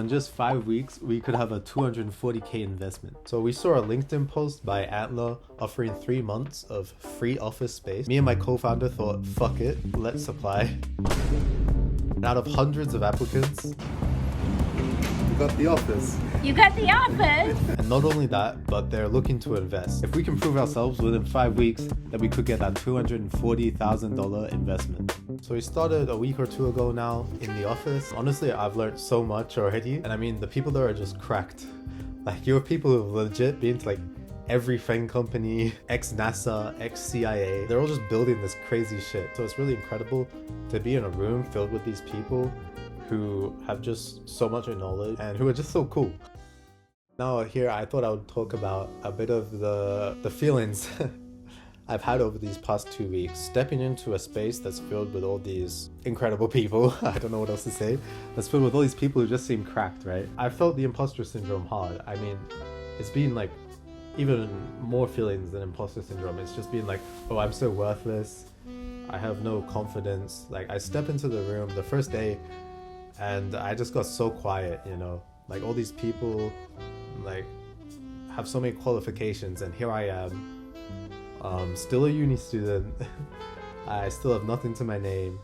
In just 5 weeks, we could have a 240K investment. So we saw a LinkedIn post by Antler offering 3 months of free office space. Me and my co-founder thought, fuck it, let's apply. And out of hundreds of applicants, we got the office. You got the office? And not only that, but they're looking to invest. If we can prove ourselves within 5 weeks, then we could get that $240,000 investment. So we started a week or two ago now in the office. Honestly, I've learned so much already. And I mean, the people there are just cracked. Like, you're people who've legit been to like every FANG company, ex-NASA, ex-CIA. They're all just building this crazy shit. So it's really incredible to be in a room filled with these people who have just so much knowledge and who are just so cool. Now here, I thought I would talk about a bit of the feelings I've had over these past 2 weeks. Stepping into a space that's filled with all these incredible people, I don't know what else to say, that's filled with all these people who just seem cracked, right? I felt the imposter syndrome hard. I mean, it's been like even more feelings than imposter syndrome. It's just been like, oh, I'm so worthless. I have no confidence. Like, I step into the room the first day and I just got so quiet, you know? Like, all these people like have so many qualifications, and here I am, still a uni student. I still have nothing to my name,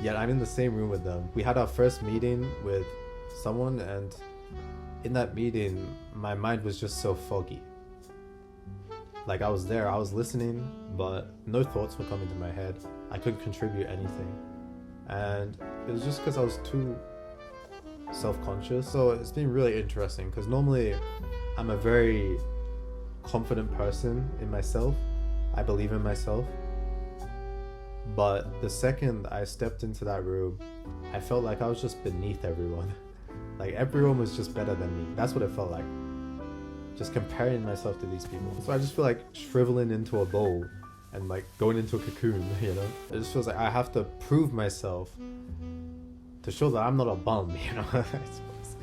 yet I'm in the same room with them. We had our first meeting with someone, and in that meeting my mind was just so foggy. Like, I was there, I was listening, but no thoughts were coming to my head. I couldn't contribute anything, and it was just because I was too self-conscious. So it's been really interesting, because normally I'm a very confident person in myself. I believe in myself. But the second I stepped into that room, I felt like I was just beneath everyone. Like, everyone was just better than me. That's what it felt like. Just comparing myself to these people. So I just feel like shriveling into a bowl and like going into a cocoon, you know? It just feels like I have to prove myself to show that I'm not a bum, you know? I suppose.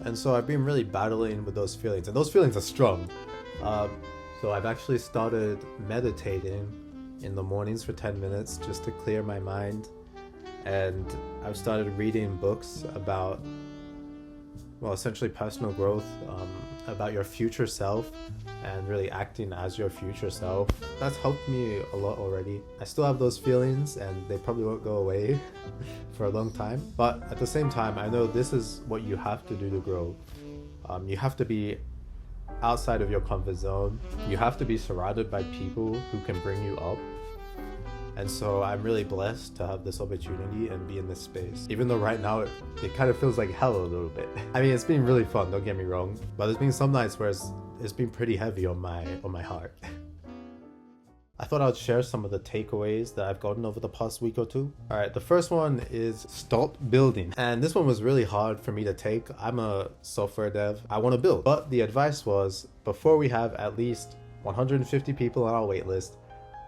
And so I've been really battling with those feelings, and those feelings are strong. So I've actually started meditating in the mornings for 10 minutes just to clear my mind. And I've started reading books about, well, essentially personal growth, about your future self and really acting as your future self. That's helped me a lot already. I still have those feelings and they probably won't go away for a long time. But at the same time, I know this is what you have to do to grow. You have to be outside of your comfort zone. You have to be surrounded by people who can bring you up. And so I'm really blessed to have this opportunity and be in this space. Even though right now it kind of feels like hell a little bit. I mean, it's been really fun, don't get me wrong. But there's been some nights where it's been pretty heavy on my heart. I thought I'd share some of the takeaways that I've gotten over the past week or two. All right, the first one is stop building. And this one was really hard for me to take. I'm a software dev. I want to build. But the advice was, before we have at least 150 people on our waitlist,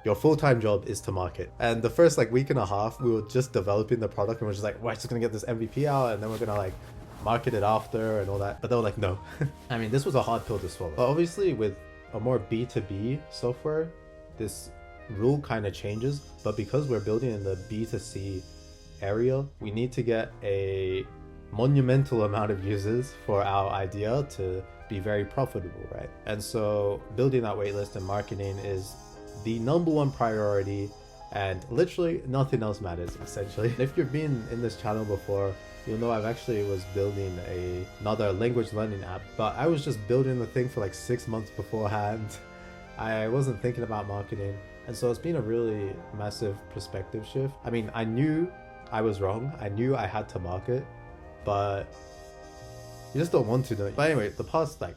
your full-time job is to market. And the first like week and a half, we were just developing the product and we're just like, we're just gonna get this MVP out and then we're gonna like market it after and all that. But they were like, no. I mean, this was a hard pill to swallow. But obviously with a more B2B software, this rule kind of changes. But because we're building in the B2C area, we need to get a monumental amount of users for our idea to be very profitable, right? And so building that waitlist and marketing is the #1 priority, and literally nothing else matters, essentially. If you've been in this channel before, you'll know I've actually was building another language learning app, but I was just building the thing for like 6 months beforehand. I wasn't thinking about marketing, and so it's been a really massive perspective shift. I mean, I knew I was wrong. I knew I had to market, but you just don't want to do it. But anyway, the past like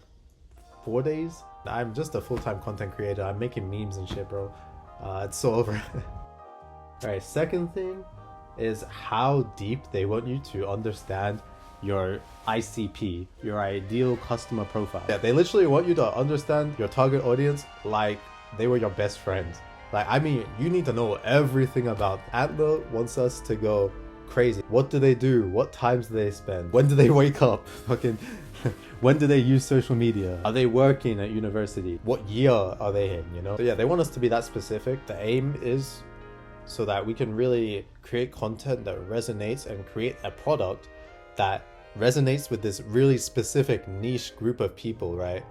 4 days, I'm just a full-time content creator. I'm making memes and shit, bro. It's so over. Alright, second thing is how deep they want you to understand your ICP, your ideal customer profile. Yeah, they literally want you to understand your target audience like they were your best friends. Like, I mean, you need to know everything about them. Antler wants us to go crazy. What do they do? What times do they spend? When do they wake up? Fucking when do they use social media? Are they working at university? What year are they in, you know? So yeah, they want us to be that specific. The aim is so that we can really create content that resonates and create a product that resonates with this really specific niche group of people, right?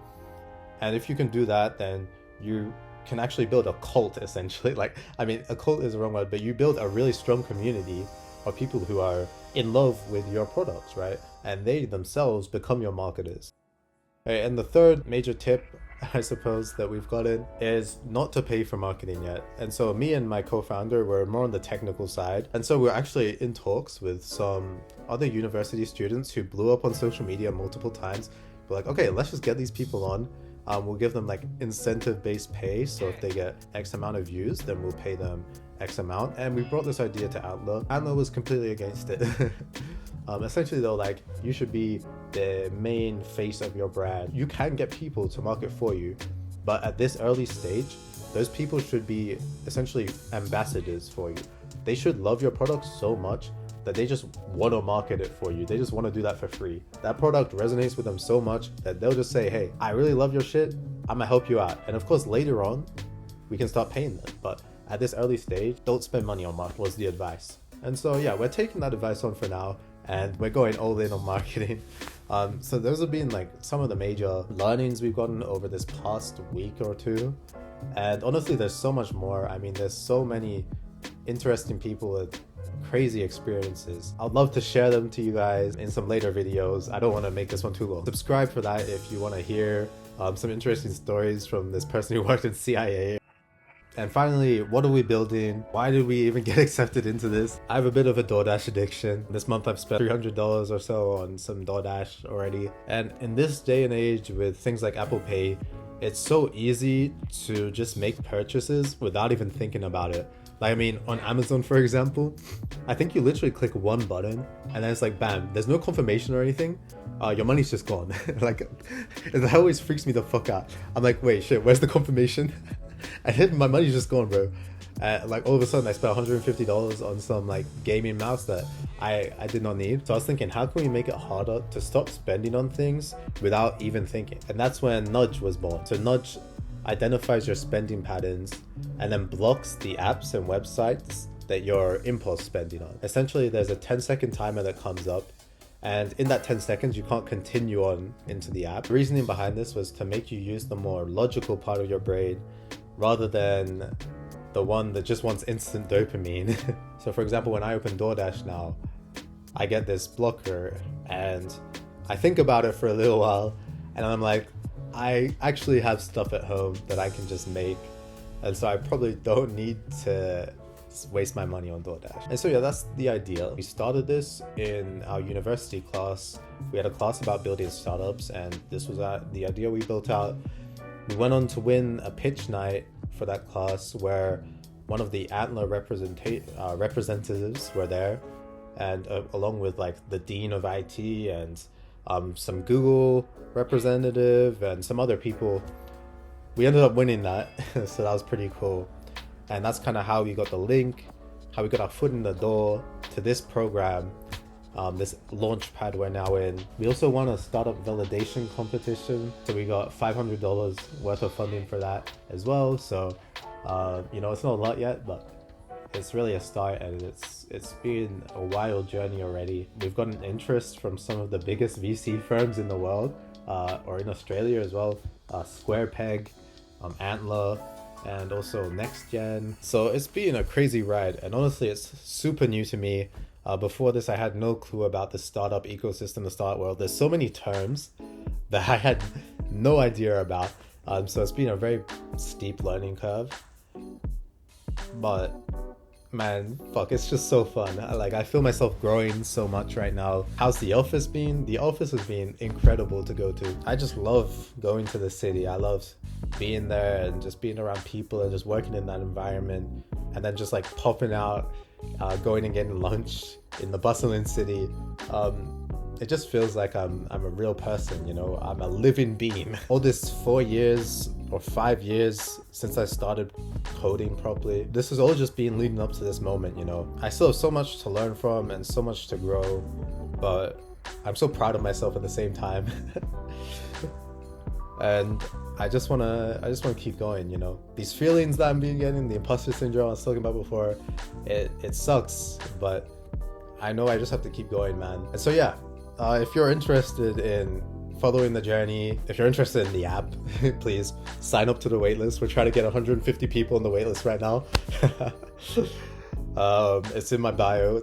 And if you can do that, then you can actually build a cult, essentially. Like, I mean, a cult is the wrong word, but you build a really strong community of people who are in love with your products, right? And they themselves become your marketers. Right, and the third major tip, I suppose, that we've gotten is not to pay for marketing yet. And so me and my co-founder were more on the technical side. And so we're actually in talks with some other university students who blew up on social media multiple times. We're like, okay, let's just get these people on. We'll give them like incentive-based pay. So if they get X amount of views, then we'll pay them X amount. And we brought this idea to Antler. Antler was completely against it. Essentially though, like, you should be the main face of your brand. You can get people to market for you, but at this early stage, those people should be essentially ambassadors for you. They should love your product so much that they just want to market it for you. They just want to do that for free. That product resonates with them so much that they'll just say, hey, I really love your shit, I'm gonna help you out. And of course, later on, we can start paying them. But at this early stage, don't spend money on marketing was the advice. And so yeah, we're taking that advice on for now, and we're going all in on marketing. So those have been like some of the major learnings we've gotten over this past week or two. And honestly, there's so much more. I mean, there's so many interesting people with crazy experiences. I'd love to share them to you guys in some later videos. I don't want to make this one too long. Subscribe for that if you want to hear some interesting stories from this person who worked in CIA. And finally, what are we building? Why did we even get accepted into this? I have a bit of a DoorDash addiction. This month I've spent $300 or so on some DoorDash already. And in this day and age with things like Apple Pay, it's so easy to just make purchases without even thinking about it. Like, I mean, on Amazon, for example, I think you literally click one button and then it's like, bam, there's no confirmation or anything. Your money's just gone. Like, that always freaks me the fuck out. I'm like, wait, shit, where's the confirmation? And then my money's just gone, bro. Like, all of a sudden I spent $150 on some like gaming mouse that I did not need. So I was thinking, how can we make it harder to stop spending on things without even thinking? And that's when Nudge was born. So Nudge identifies your spending patterns and then blocks the apps and websites that you're impulse spending on. Essentially, there's a 10-second timer that comes up, and in that 10 seconds, you can't continue on into the app. The reasoning behind this was to make you use the more logical part of your brain rather than the one that just wants instant dopamine. So for example, when I open DoorDash now, I get this blocker and I think about it for a little while and I'm like, I actually have stuff at home that I can just make, and so I probably don't need to waste my money on DoorDash. And so yeah, that's the idea. We started this in our university class. We had a class about building startups, and this was the idea we built out. We went on to win a pitch night for that class where one of the Antler representatives were there, and along with like the dean of IT and some Google representative and some other people. We ended up winning that. So that was pretty cool. And that's kind of how we got the link, how we got our foot in the door to this program, this launchpad we're now in. We also won a startup validation competition, so we got $500 worth of funding for that as well. So you know, it's not a lot yet, but it's really a start, and it's been a wild journey already. We've gotten interest from some of the biggest VC firms in the world, or in Australia as well, SquarePeg, Antler, and also NextGen. So it's been a crazy ride, and honestly, it's super new to me. Before this, I had no clue about the startup ecosystem, the startup world. There's so many terms that I had no idea about. So it's been a very steep learning curve. But man, fuck, it's just so fun. Like, I feel myself growing so much right now. How's the office been? The office has been incredible to go to. I just love going to the city. I love being there and just being around people and just working in that environment, and then just like popping out, going and getting lunch in the bustling city. It just feels like I'm a real person, you know. I'm a living being. All this 4 years or 5 years since I started coding properly, this has all just been leading up to this moment, you know. I still have so much to learn from and so much to grow, but I'm so proud of myself at the same time. And I just wanna keep going, you know. These feelings that I'm getting, the imposter syndrome I was talking about before, it sucks, but I know I just have to keep going, man. And so yeah, If you're interested in following the journey, if you're interested in the app, please sign up to the waitlist. We're trying to get 150 people on the waitlist right now. It's in my bio.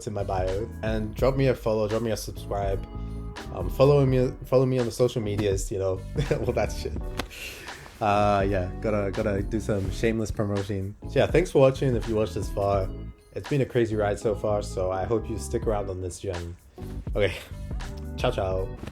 And drop me a follow, drop me a subscribe. Follow me on the social medias, you know, all that shit. Yeah, gotta do some shameless promotion. So yeah, thanks for watching. If you watched this far, it's been a crazy ride so far, so I hope you stick around on this journey. Okay, ciao ciao.